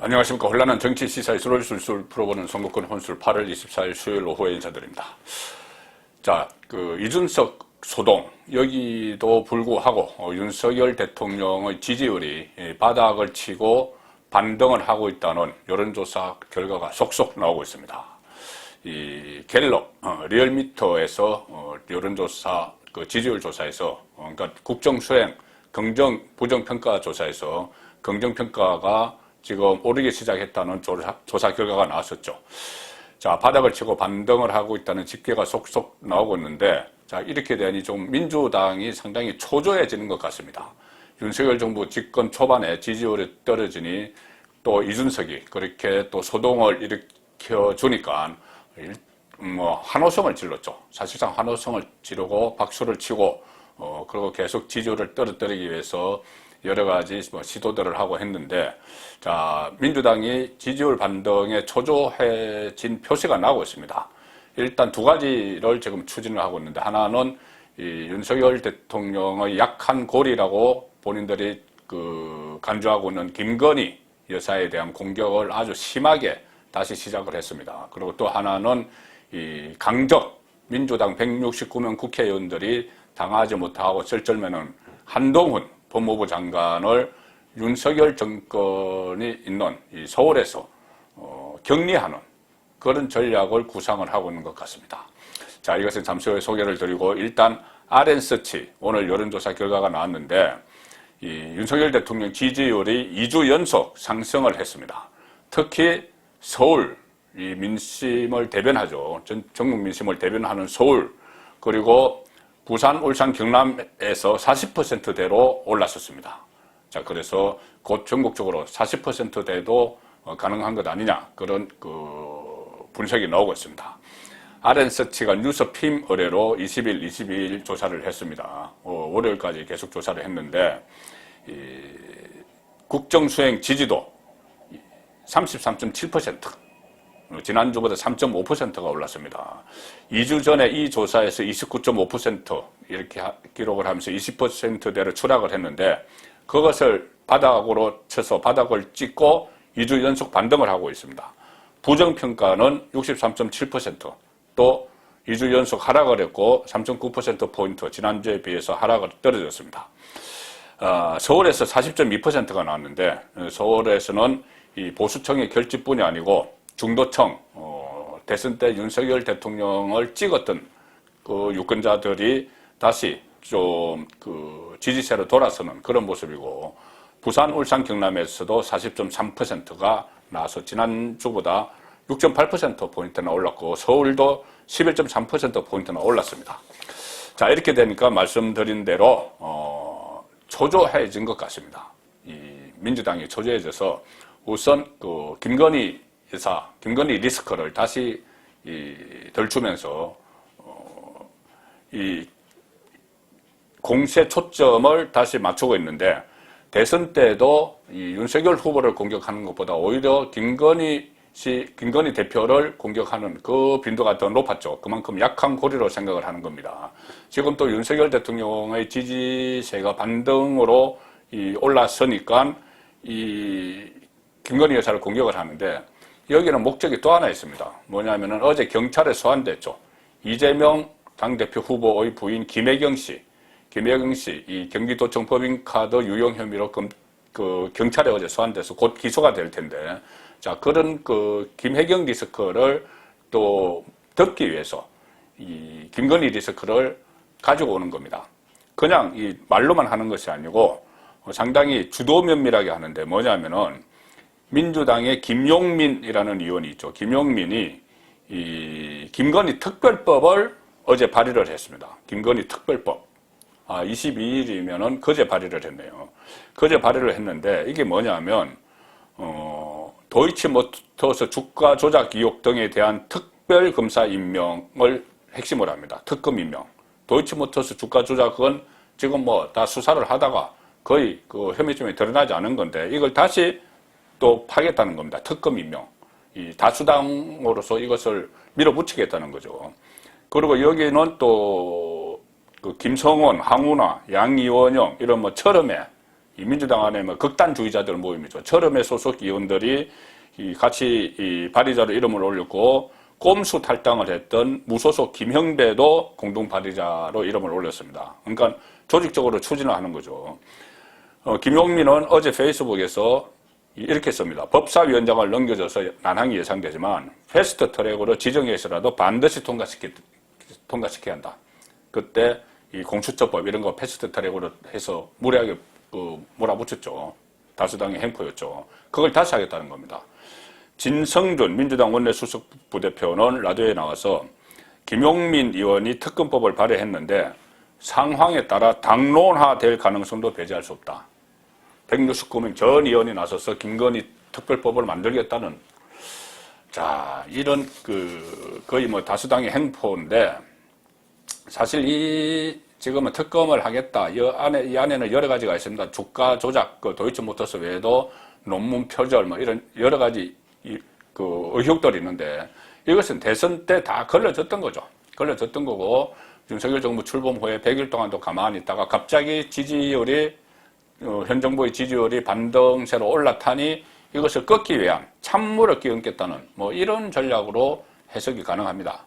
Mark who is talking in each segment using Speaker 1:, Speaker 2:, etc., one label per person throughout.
Speaker 1: 안녕하십니까. 혼란한 정치 시사의 술술 풀어보는 선거권 혼술 8월 24일 수요일 오후에 인사드립니다. 자, 이준석 소동, 여기도 불구하고 윤석열 대통령의 지지율이 바닥을 치고 반등을 하고 있다는 여론조사 결과가 속속 나오고 있습니다. 이 갤럽, 리얼미터에서 여론조사, 지지율 조사에서, 그러니까 국정수행, 긍정, 부정평가 조사에서 긍정평가가 지금 오르기 시작했다는 조사 결과가 나왔었죠. 자, 바닥을 치고 반등을 하고 있다는 집계가 속속 나오고 있는데, 자, 이렇게 되니 좀 민주당이 상당히 초조해지는 것 같습니다. 윤석열 정부 집권 초반에 지지율이 떨어지니 또 이준석이 그렇게 또 소동을 일으켜주니까 환호성을 질렀죠. 사실상 환호성을 지르고 박수를 치고 그리고 계속 지지율을 떨어뜨리기 위해서 여러 가지 시도들을 하고 했는데, 자, 민주당이 지지율 반등에 초조해진 표시가 나오고 있습니다. 일단 두 가지를 지금 추진을 하고 있는데, 하나는 이 윤석열 대통령의 약한 고리라고 본인들이 간주하고 있는 김건희 여사에 대한 공격을 아주 심하게 다시 시작을 했습니다. 그리고 또 하나는 이 강적 민주당 169명 국회의원들이 당하지 못하고 쩔쩔매는 한동훈 법무부 장관을 윤석열 정권이 있는 이 서울에서 격리하는 그런 전략을 구상을 하고 있는 것 같습니다. 자, 이것은 잠시 후에 소개를 드리고, 일단 RN서치 오늘 여론조사 결과가 나왔는데, 이 윤석열 대통령 지지율이 2주 연속 상승을 했습니다. 특히 서울, 이 민심을 대변하죠. 전국 민심을 대변하는 서울, 그리고 부산, 울산, 경남에서 40%대로 올랐었습니다. 자, 그래서 곧 전국적으로 40%대도 가능한 것 아니냐, 그런 분석이 나오고 있습니다. RN서치가 뉴스핌 의뢰로 20일, 22일 조사를 했습니다. 월요일까지 계속 조사를 했는데, 국정수행 지지도 33.7%, 지난주보다 3.5%가 올랐습니다. 2주 전에 이 조사에서 29.5% 이렇게 기록을 하면서 20%대로 추락을 했는데, 그것을 바닥으로 쳐서 바닥을 찍고 2주 연속 반등을 하고 있습니다. 부정평가는 63.7%, 또 2주 연속 하락을 했고 3.9%포인트 지난주에 비해서 하락을 떨어졌습니다. 서울에서 40.2%가 나왔는데, 서울에서는 이 보수층의 결집뿐이 아니고 중도층, 대선 때 윤석열 대통령을 찍었던 유권자들이 다시 좀 지지세로 돌아서는 그런 모습이고, 부산, 울산, 경남에서도 40.3%가 나와서 지난주보다 6.8%포인트나 올랐고, 서울도 11.3%포인트나 올랐습니다. 자, 이렇게 되니까 말씀드린 대로 초조해진 것 같습니다. 이 민주당이 초조해져서 우선 김건희 여사, 김건희 리스크를 다시 덜 주면서 이 공세 초점을 다시 맞추고 있는데, 대선 때도 이 윤석열 후보를 공격하는 것보다 오히려 김건희 대표를 공격하는 그 빈도가 더 높았죠. 그만큼 약한 고리로 생각을 하는 겁니다. 지금 또 윤석열 대통령의 지지세가 반등으로 올라서니까 이 김건희 여사를 공격을 하는데, 여기는 목적이 또 하나 있습니다. 뭐냐면은 어제 경찰에 소환됐죠. 이재명 당대표 후보의 부인 김혜경 씨, 이 경기도청 법인카드 유용 혐의로 경찰에 어제 소환돼서 곧 기소가 될 텐데, 자, 그런 김혜경 리스크를 또 덮기 위해서 이 김건희 리스크를 가지고 오는 겁니다. 그냥 이 말로만 하는 것이 아니고 상당히 주도 면밀하게 하는데, 뭐냐면은 민주당의 김용민이라는 의원이 있죠. 김용민이 이 김건희 특별법을 어제 발의를 했습니다. 김건희 특별법. 22일이면은 그제 발의를 했네요. 그제 발의를 했는데, 이게 뭐냐면 도이치모터스 주가 조작 의혹 등에 대한 특별검사 임명을 핵심으로 합니다. 특검 임명. 도이치모터스 주가 조작은 지금 다 수사를 하다가 거의 혐의점이 드러나지 않은 건데, 이걸 다시 또 파겠다는 겁니다. 특검 임명. 이 다수당으로서 이것을 밀어붙이겠다는 거죠. 그리고 여기는 또 김성원, 황운하, 양이원영 이런 철험의 이 민주당 안에 뭐 극단주의자들 모임이죠. 철험의 소속 의원들이 같이 이 발의자로 이름을 올렸고, 꼼수 탈당을 했던 무소속 김형배도 공동 발의자로 이름을 올렸습니다. 그러니까 조직적으로 추진을 하는 거죠. 김용민은 어제 페이스북에서 이렇게 씁니다. 법사위원장을 넘겨줘서 난항이 예상되지만 패스트 트랙으로 지정해서라도 반드시 통과시켜야 한다. 그때 이 공수처법 이런 거 패스트 트랙으로 해서 무리하게 몰아붙였죠. 다수당의 행포였죠. 그걸 다시 하겠다는 겁니다. 진성준 민주당 원내수석 부대표는 라디오에 나와서 김용민 의원이 특검법을 발의했는데 상황에 따라 당론화될 가능성도 배제할 수 없다. 169명 전 의원이 나서서 김건희 특별법을 만들겠다는, 자, 이런 거의 뭐 다수당의 행포인데, 사실 지금은 특검을 하겠다. 이 안에는 여러 가지가 있습니다. 주가 조작, 도이치모터스 외에도 논문 표절, 뭐 이런 여러 가지 의혹들이 있는데, 이것은 대선 때 다 걸러졌던 거죠. 걸러졌던 거고, 윤석열 정부 출범 후에 100일 동안도 가만히 있다가 갑자기 현 정부의 지지율이 반등세로 올라타니 이것을 꺾기 위한 찬물을 끼얹겠다는 뭐 이런 전략으로 해석이 가능합니다.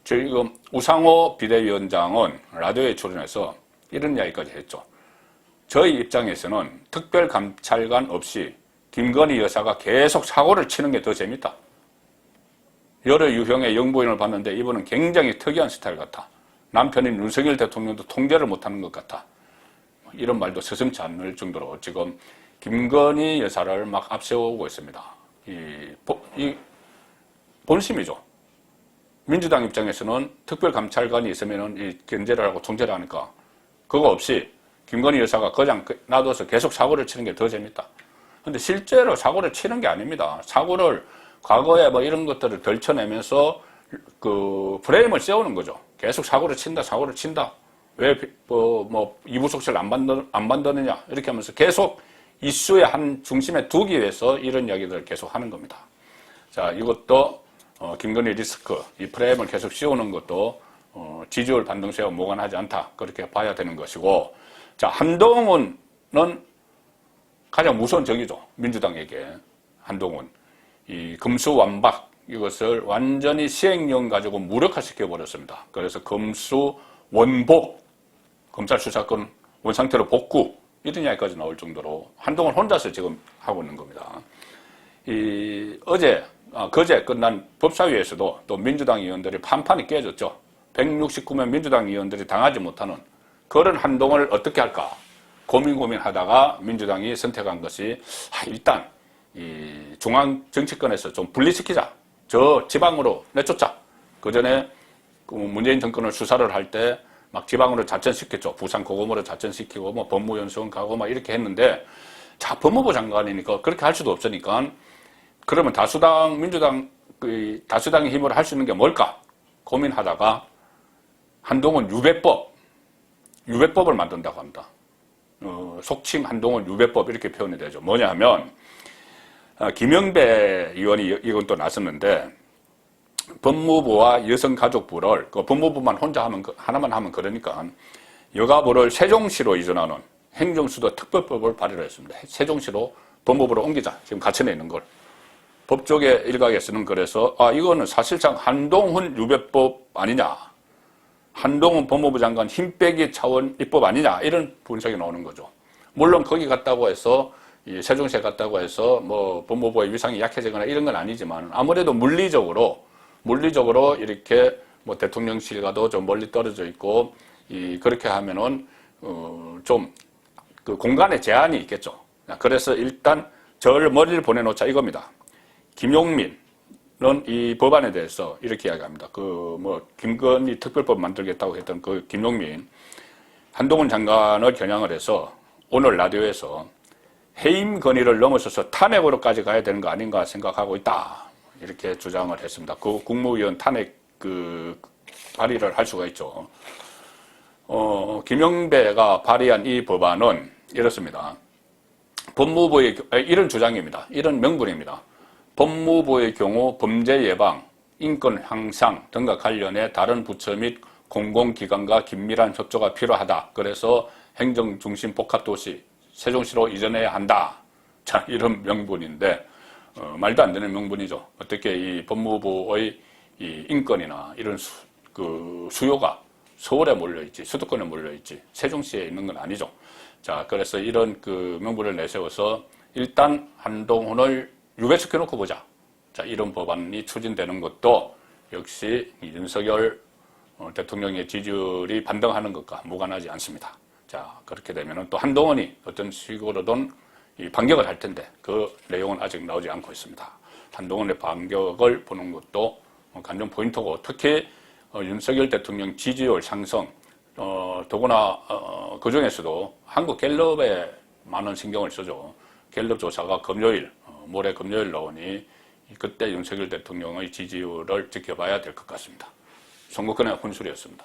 Speaker 1: 지금 우상호 비대위원장은 라디오에 출연해서 이런 이야기까지 했죠. 저희 입장에서는 특별감찰관 없이 김건희 여사가 계속 사고를 치는 게 더 재밌다. 여러 유형의 영부인을 봤는데 이분은 굉장히 특이한 스타일 같아. 남편인 윤석열 대통령도 통제를 못하는 것 같아. 이런 말도 서슴지 않을 정도로 지금 김건희 여사를 막 앞세우고 있습니다. 이 본심이죠. 민주당 입장에서는 특별감찰관이 있으면 이 견제를 하고 통제를 하니까 그거 없이 김건희 여사가 그냥 놔둬서 계속 사고를 치는 게 더 재밌다. 근데 실제로 사고를 치는 게 아닙니다. 사고를 과거에 뭐 이런 것들을 덜쳐내면서 프레임을 세우는 거죠. 계속 사고를 친다. 왜 이부속실 안 만드느냐 이렇게 하면서 계속 이슈의 한 중심에 두기 위해서 이런 이야기들을 계속 하는 겁니다. 자, 이것도 김건희 리스크, 이 프레임을 계속 씌우는 것도 지지율 반등세와 무관하지 않다, 그렇게 봐야 되는 것이고, 자, 한동훈은 가장 무서운 적이죠. 민주당에게. 한동훈. 이 금수완박, 이것을 완전히 시행령 가지고 무력화시켜 버렸습니다. 그래서 금수원복, 검찰 수사권 원상태로 복구, 이런 이야기까지 나올 정도로 한동훈 혼자서 지금 하고 있는 겁니다. 그제 끝난 법사위에서도 또 민주당 의원들이 판판이 깨졌죠. 169명 민주당 의원들이 당하지 못하는 그런 한동훈을 어떻게 할까 고민하다가 민주당이 선택한 것이 일단 이 중앙 정치권에서 좀 분리시키자. 저 지방으로 내쫓자. 그 전에 문재인 정권을 수사를 할 때 막 지방으로 자천시켰죠. 부산 고검으로 자천시키고 뭐 법무연수원 가고 막 이렇게 했는데, 자, 법무부 장관이니까 그렇게 할 수도 없으니까 그러면 민주당 다수당의 힘으로 할 수 있는 게 뭘까 고민하다가 한동훈 유배법을 만든다고 합니다. 속칭 한동훈 유배법 이렇게 표현이 되죠. 뭐냐 하면 김영배 의원이 이건 또 나섰는데, 법무부와 여성가족부를 법무부만 혼자 하나만 하면 그러니까 여가부를 세종시로 이전하는 행정수도 특별법을 발의를 했습니다. 세종시로 법무부로 옮기자. 지금 가천에 있는 걸. 법조계 일각에서는 그래서 이거는 사실상 한동훈 유배법 아니냐, 한동훈 법무부 장관 힘 빼기 차원 입법 아니냐, 이런 분석이 나오는 거죠. 물론 거기 갔다고 해서 세종시에 갔다고 해서 뭐 법무부의 위상이 약해지거나 이런 건 아니지만, 아무래도 물리적으로 이렇게 뭐 대통령실과도 좀 멀리 떨어져 있고, 그렇게 하면은 좀 그 공간에 제한이 있겠죠. 그래서 일단 저를 멀리를 보내놓자 이겁니다. 김용민은 이 법안에 대해서 이렇게 이야기합니다. 김건희 특별법 만들겠다고 했던 그 김용민, 한동훈 장관을 겨냥을 해서 오늘 라디오에서 해임 건의를 넘어서서 탄핵으로까지 가야 되는 거 아닌가 생각하고 있다, 이렇게 주장을 했습니다. 국무위원 탄핵 발의를 할 수가 있죠. 김영배가 발의한 이 법안은 이렇습니다. 법무부의 이런 주장입니다. 이런 명분입니다. 법무부의 경우 범죄 예방, 인권 향상 등과 관련해 다른 부처 및 공공기관과 긴밀한 협조가 필요하다. 그래서 행정중심 복합도시 세종시로 이전해야 한다. 자, 이런 명분인데 말도 안 되는 명분이죠. 어떻게 이 법무부의 이 인건이나 이런 수요가 서울에 몰려있지, 수도권에 몰려있지, 세종시에 있는 건 아니죠. 자, 그래서 이런 명분을 내세워서 일단 한동훈을 유배시켜놓고 보자. 자, 이런 법안이 추진되는 것도 역시 윤석열 대통령의 지지율이 반등하는 것과 무관하지 않습니다. 자, 그렇게 되면은 또 한동훈이 어떤 식으로든 이 반격을 할 텐데 그 내용은 아직 나오지 않고 있습니다. 한동훈의 반격을 보는 것도 관전 포인트고 특히 윤석열 대통령 지지율 상승 더구나 그 중에서도 한국 갤럽에 많은 신경을 쓰죠. 갤럽 조사가 금요일 모레 금요일 나오니 그때 윤석열 대통령의 지지율을 지켜봐야 될 것 같습니다. 선거권의 혼술이었습니다.